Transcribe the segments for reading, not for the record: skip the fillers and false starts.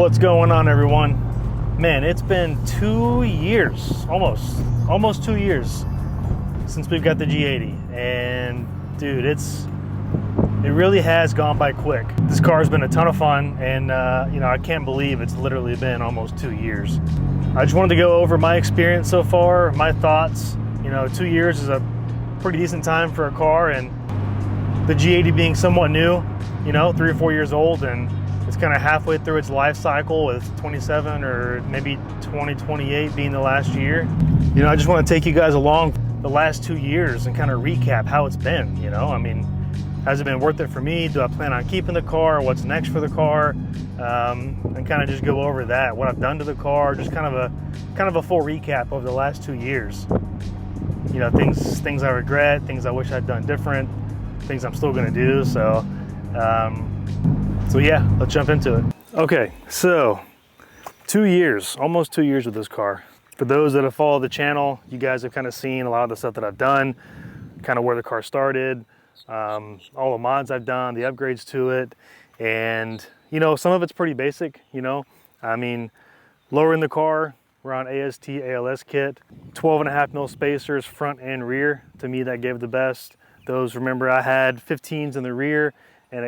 What's going on, everyone? Man, it's been 2 years, almost 2 years since we've got the G80, and dude, it really has gone by quick. This car has been a ton of fun, and you know, I can't believe it's literally been almost 2 years. I just wanted to go over my experience so far, my thoughts. You know, 2 years is a pretty decent time for a car, and the G80 being somewhat new, you know, 3 or 4 years old, and it's kind of halfway through its life cycle with 27 or maybe 2028 being the last year. You know, I just want to take you guys along the last 2 years and kind of recap how it's been. You know, I mean, has it been worth it for me? Do I plan on keeping the car? What's next for the car? And kind of just go over that, what I've done to the car, just kind of a full recap of the last 2 years. You know, things I regret, things I wish I'd done different, things I'm still going to do. So yeah, let's jump into it. Okay, so 2 years, almost 2 years with this car. For those that have followed the channel, you guys have kind of seen a lot of the stuff that I've done, kind of where the car started, all the mods I've done, the upgrades to it. And, you know, some of it's pretty basic, you know. I mean, lowering the car, we're on AST ALS kit, 12.5 mil spacers, front and rear. To me, that gave the best. Those, remember, I had 15s in the rear, and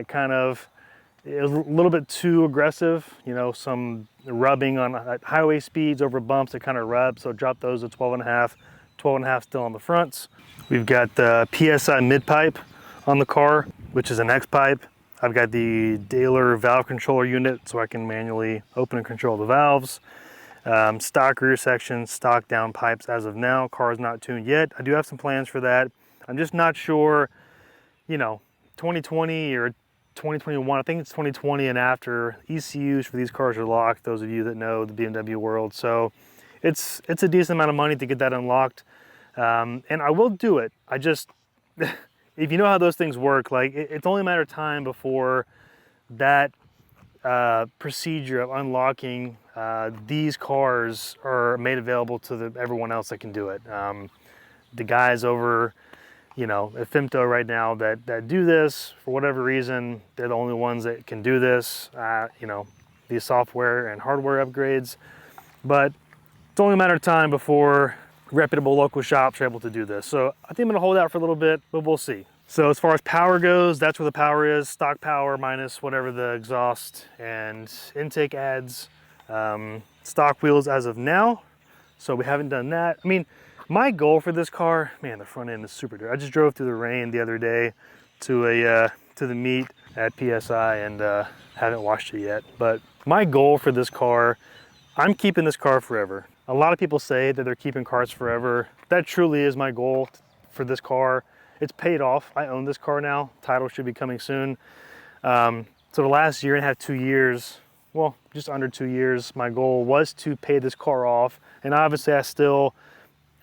it was a little bit too aggressive, you know, some rubbing on highway speeds over bumps that kind of rub, so drop those to 12.5 still on the fronts. We've got the PSI mid pipe on the car, which is an X pipe. I've got the Daler valve controller unit, so I can manually open and control the valves. Stock rear section, stock down pipes as of now. Car's not tuned yet. I do have some plans for that. I'm just not sure, you know, 2020 or 2021, I think it's 2020 and after, ECUs for these cars are locked, those of you that know the BMW world. So it's a decent amount of money to get that unlocked. And I will do it. I just, if you know how those things work, like it's only a matter of time before that procedure of unlocking these cars are made available to everyone else that can do it. The guys over, you know, at Femto right now that do this, for whatever reason, they're the only ones that can do this, you know, these software and hardware upgrades. But it's only a matter of time before reputable local shops are able to do this. So I think I'm gonna hold out for a little bit, but we'll see. So as far as power goes, that's where the power is, stock power minus whatever the exhaust and intake adds. Stock wheels as of now, so we haven't done that. I mean, my goal for this car, man, the front end is super dirty. I just drove through the rain the other day to the meet at PSI and haven't washed it yet. But my goal for this car, I'm keeping this car forever. A lot of people say that they're keeping cars forever. That truly is my goal for this car. It's paid off. I own this car now. Title should be coming soon. So the last year and a half, 2 years, well, just under 2 years, my goal was to pay this car off. And obviously I still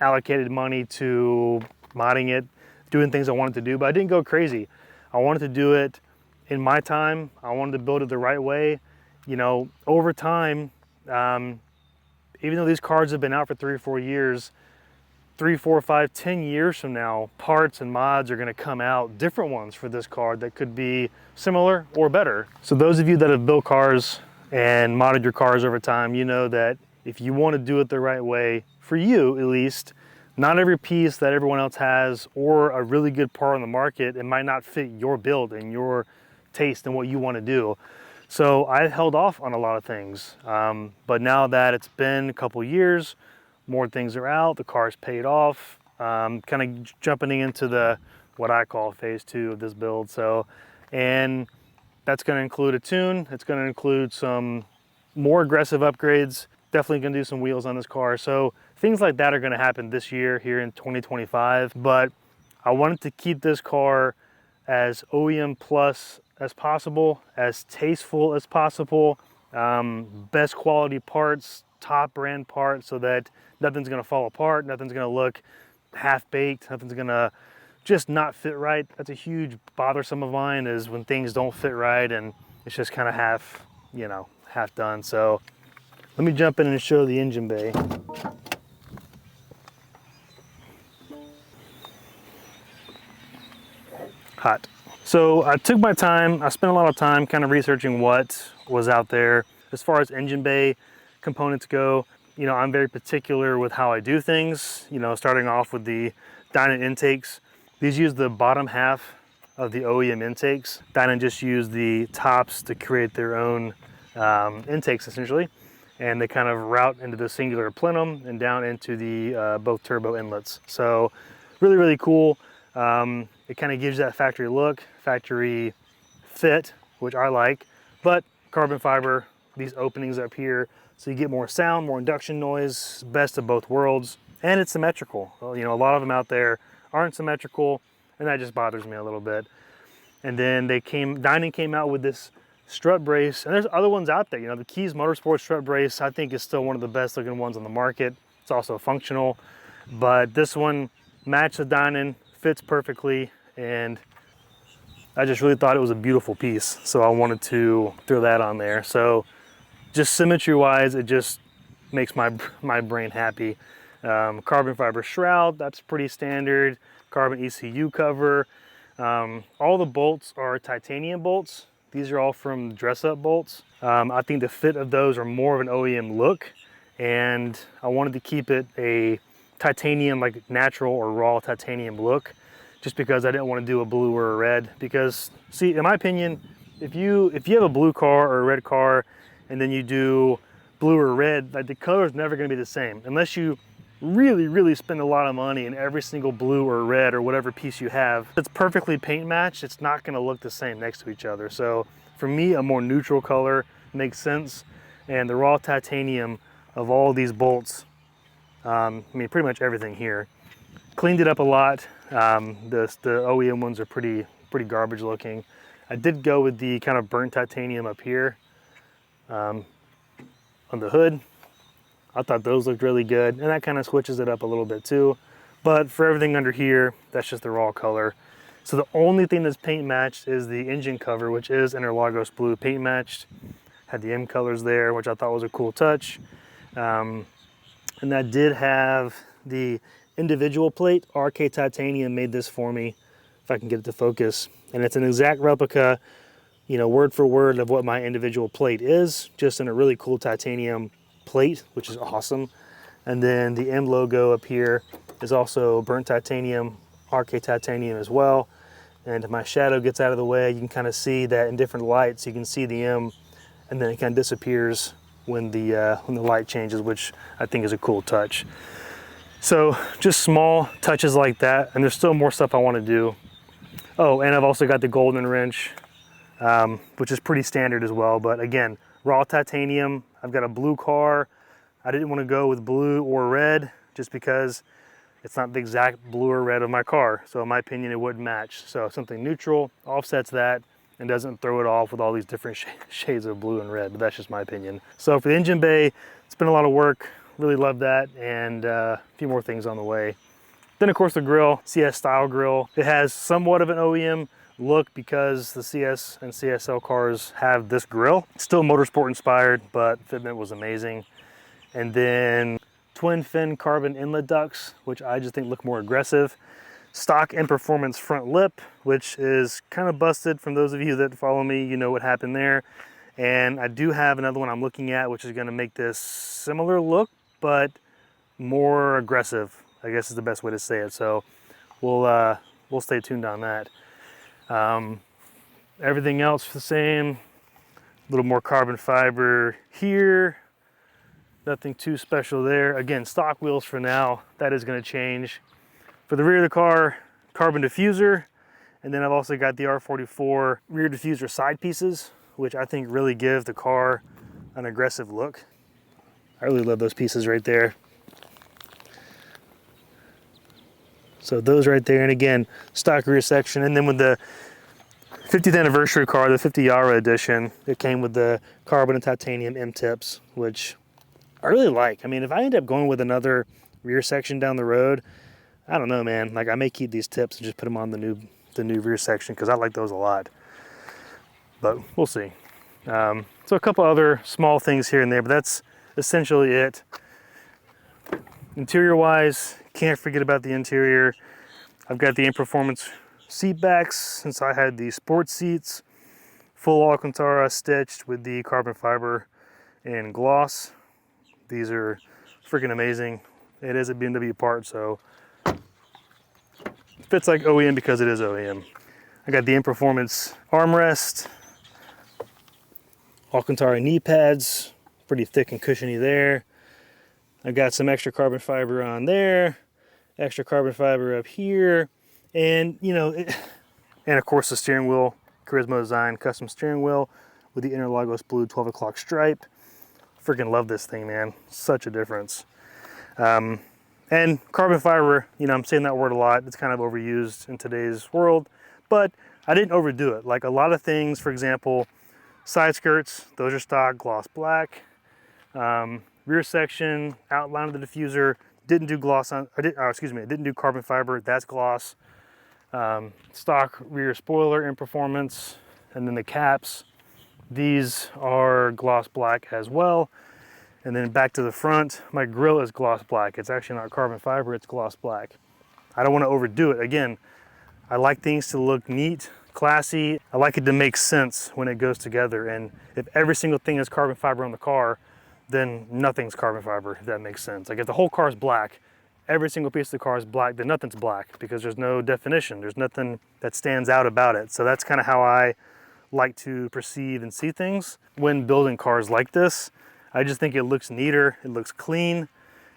allocated money to modding it, doing things I wanted to do, but I didn't go crazy. I wanted to do it in my time. I wanted to build it the right way. You know, over time, even though these cars have been out for 3 or 4 years, 3, 4, 5, 10 years from now, parts and mods are gonna come out, different ones for this car that could be similar or better. So those of you that have built cars and modded your cars over time, you know that if you wanna do it the right way, for you at least, not every piece that everyone else has or a really good part on the market, it might not fit your build and your taste and what you want to do. So I held off on a lot of things, but now that it's been a couple years, more things are out, the car's paid off, kind of jumping into what I call phase 2 of this build. So, and that's going to include a tune, it's going to include some more aggressive upgrades, definitely going to do some wheels on this car. So things like that are going to happen this year here in 2025, but I wanted to keep this car as OEM plus as possible, as tasteful as possible, best quality parts, top brand parts, so that nothing's going to fall apart, nothing's going to look half-baked, nothing's going to just not fit right. That's a huge bothersome of mine, is when things don't fit right and it's just kind of half, you know, half done. So let me jump in and show the engine bay. Hot. So I took my time, I spent a lot of time kind of researching what was out there. As far as engine bay components go, you know, I'm very particular with how I do things, you know, starting off with the Dyna intakes. These use the bottom half of the OEM intakes. Dyna just use the tops to create their own intakes essentially, and they kind of route into the singular plenum and down into the both turbo inlets. So really, really cool. It kind of gives you that factory look, factory fit, which I like, but carbon fiber, these openings up here, so you get more sound, more induction noise, best of both worlds, and it's symmetrical. Well, you know, a lot of them out there aren't symmetrical, and that just bothers me a little bit. And then Dyna came out with this strut brace, and there's other ones out there. You know, the Keys Motorsports strut brace, I think, is still one of the best looking ones on the market. It's also functional, but this one matched the Dyna, fits perfectly, and I just really thought it was a beautiful piece, so I wanted to throw that on there. So just symmetry wise, it just makes my brain happy. Carbon fiber shroud, that's pretty standard. Carbon ECU cover. All the bolts are titanium bolts. These are all from dress up bolts. I think the fit of those are more of an OEM look, and I wanted to keep it a titanium, like natural or raw titanium look, just because I didn't want to do a blue or a red. Because see, in my opinion, if you have a blue car or a red car and then you do blue or red, like the color is never going to be the same unless you really spend a lot of money in every single blue or red or whatever piece you have. It's perfectly paint matched, it's not going to look the same next to each other. So for me, a more neutral color makes sense, and the raw titanium of all these bolts, I mean pretty much everything here, cleaned it up a lot. The OEM ones are pretty garbage looking. I did go with the kind of burnt titanium up here on the hood. I thought those looked really good, and that kind of switches it up a little bit too. But for everything under here, that's just the raw color. So the only thing that's paint matched is the engine cover, which is Interlagos blue paint matched. Had the M colors there, which I thought was a cool touch. And that did have the individual plate. RK Titanium made this for me, if I can get it to focus. And it's an exact replica, you know, word for word of what my individual plate is, just in a really cool titanium plate, which is awesome. And then the M logo up here is also burnt titanium, RK Titanium as well. And if my shadow gets out of the way, you can kind of see that in different lights. You can see the M, and then it kind of disappears when the light changes, which I think is a cool touch. So just small touches like that, and there's still more stuff I want to do. Oh, and I've also got the golden wrench, which is pretty standard as well. But again, raw titanium. I've got a blue car. I didn't want to go with blue or red just because it's not the exact blue or red of my car. So in my opinion, it wouldn't match. So something neutral offsets that and doesn't throw it off with all these different shades of blue and red. But that's just my opinion. So for the engine bay, it's been a lot of work. Really love that, and a few more things on the way. Then of course the grill, CS style grill. It has somewhat of an OEM look because the CS and CSL cars have this grill. It's still motorsport inspired, but fitment was amazing. And then twin fin carbon inlet ducts, which I just think look more aggressive. Stock and performance front lip, which is kind of busted. From those of you that follow me, you know what happened there. And I do have another one I'm looking at, which is going to make this similar look, but more aggressive, I guess is the best way to say it. So we'll stay tuned on that. Everything else the same, a little more carbon fiber here, nothing too special there. Again, stock wheels for now. That is going to change. For the rear of the car, carbon diffuser, and then I've also got the R44 rear diffuser side pieces, which I think really give the car an aggressive look. I really love those pieces right there. So those right there, and again, stock rear section. And then with the 50th anniversary car, the 50 Yara edition, it came with the carbon and titanium M tips, which I really like. I mean, if I end up going with another rear section down the road, I don't know, man. Like, I may keep these tips and just put them on the new rear section because I like those a lot. But we'll see. So a couple other small things here and there, but that's essentially it. Interior wise, can't forget about the interior. I've got the In Performance seat backs since I had the sports seats, full Alcantara stitched with the carbon fiber in gloss. These are freaking amazing. It is a BMW part, so it fits like OEM because it is OEM. I got the In Performance armrest, Alcantara knee pads, pretty thick and cushiony there. I got some extra carbon fiber on there, extra carbon fiber up here, and you know, and of course the steering wheel, Carismo design, custom steering wheel with the Interlagos blue 12 o'clock stripe. Freaking love this thing, man. Such a difference. And carbon fiber, you know, I'm saying that word a lot. It's kind of overused in today's world, but I didn't overdo it. Like a lot of things, for example, side skirts, those are stock, gloss black. Rear section, outline of the diffuser, didn't do gloss on, didn't do carbon fiber, that's gloss. Stock rear spoiler In Performance, and then the caps, these are gloss black as well. And then back to the front, my grille is gloss black. It's actually not carbon fiber, it's gloss black. I don't want to overdo it. Again, I like things to look neat, classy. I like it to make sense when it goes together. And if every single thing is carbon fiber on the car, then nothing's carbon fiber, if that makes sense. Like if the whole car is black, every single piece of the car is black, then nothing's black because there's no definition. There's nothing that stands out about it. So that's kind of how I like to perceive and see things when building cars like this. I just think it looks neater, it looks clean,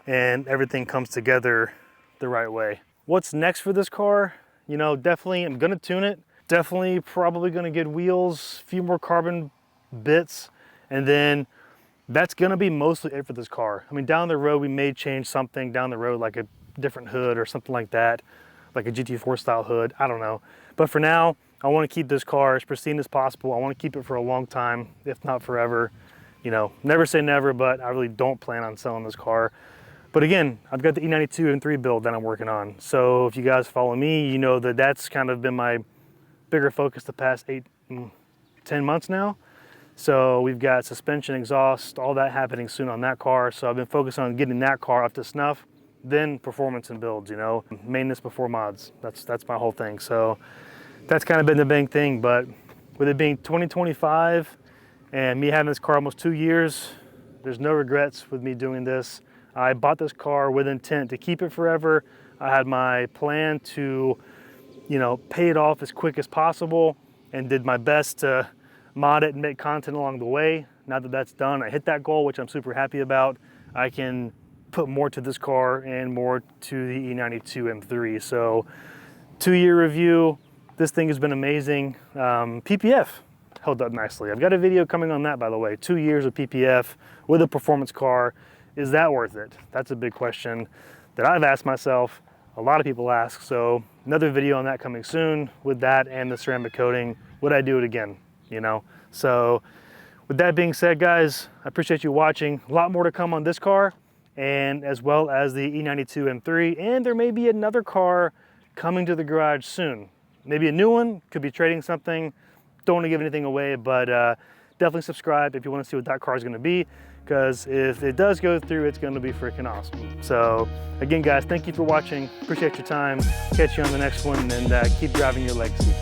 and everything comes together the right way. What's next for this car? You know, definitely I'm gonna tune it. Definitely probably gonna get wheels, a few more carbon bits, and then that's gonna be mostly it for this car. I mean, down the road, we may change something down the road, like a different hood or something like that, like a GT4 style hood, I don't know. But for now, I wanna keep this car as pristine as possible. I wanna keep it for a long time, if not forever. You know, never say never, but I really don't plan on selling this car. But again, I've got the E92 M3 build that I'm working on. So if you guys follow me, you know that that's kind of been my bigger focus the past 10 months now. So we've got suspension, exhaust, all that happening soon on that car. So I've been focused on getting that car up to snuff, then performance and builds, you know, maintenance before mods. That's my whole thing. So that's kind of been the big thing. But with it being 2025, and me having this car almost 2 years, there's no regrets with me doing this. I bought this car with intent to keep it forever. I had my plan to, you know, pay it off as quick as possible and did my best to mod it and make content along the way. Now that that's done, I hit that goal, which I'm super happy about. I can put more to this car and more to the E92 M3. So 2-year review, this thing has been amazing. PPF held up nicely. I've got a video coming on that, by the way. 2 years of PPF with a performance car. Is that worth it? That's a big question that I've asked myself. A lot of people ask. So another video on that coming soon with that and the ceramic coating. Would I do it again? You know? So with that being said, guys, I appreciate you watching. A lot more to come on this car and as well as the E92 M3. And there may be another car coming to the garage soon. Maybe a new one, could be trading something. Don't want to give anything away, but definitely subscribe if you want to see what that car is going to be, because if it does go through, it's going to be freaking awesome. So again, guys, thank you for watching. Appreciate your time. Catch you on the next one, and keep driving your legacy.